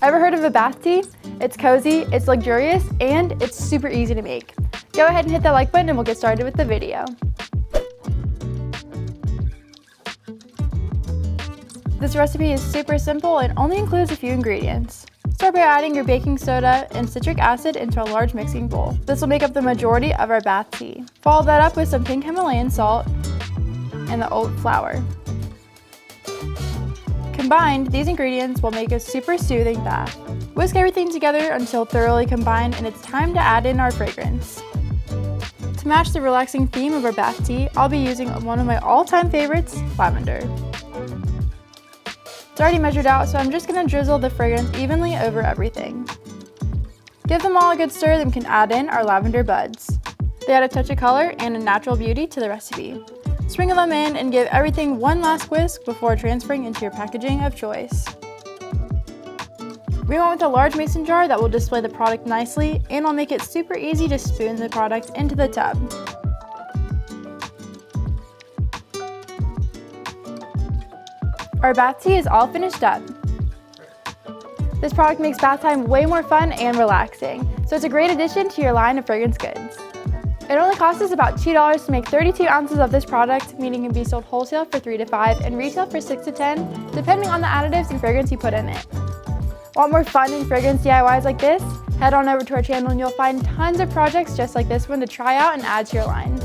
Ever heard of a bath tea? It's cozy, it's luxurious, and it's super easy to make. Go ahead and hit that like button and we'll get started with the video. This recipe is super simple and only includes a few ingredients. Start by adding your baking soda and citric acid into a large mixing bowl. This will make up the majority of our bath tea. Follow that up with some pink Himalayan salt and the oat flour. Combined, these ingredients will make a super soothing bath. Whisk everything together until thoroughly combined, and it's time to add in our fragrance. To match the relaxing theme of our bath tea, I'll be using one of my all-time favorites, lavender. It's already measured out, so I'm just going to drizzle the fragrance evenly over everything. Give them all a good stir, then we can add in our lavender buds. They add a touch of color and a natural beauty to the recipe. Sprinkle them in and give everything one last whisk before transferring into your packaging of choice. We went with a large mason jar that will display the product nicely and will make it super easy to spoon the product into the tub. Our bath tea is all finished up. This product makes bath time way more fun and relaxing, so it's a great addition to your line of fragrance goods. It only costs us about $2 to make 32 ounces of this product, meaning it can be sold wholesale for $3 to $5 and retail for $6 to $10, depending on the additives and fragrance you put in it. Want more fun and fragrance DIYs like this? Head on over to our channel and you'll find tons of projects just like this one to try out and add to your line.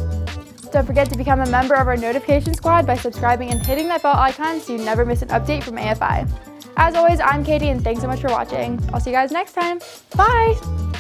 Don't forget to become a member of our notification squad by subscribing and hitting that bell icon so you never miss an update from AFI. As always, I'm Katie and thanks so much for watching. I'll see you guys next time. Bye!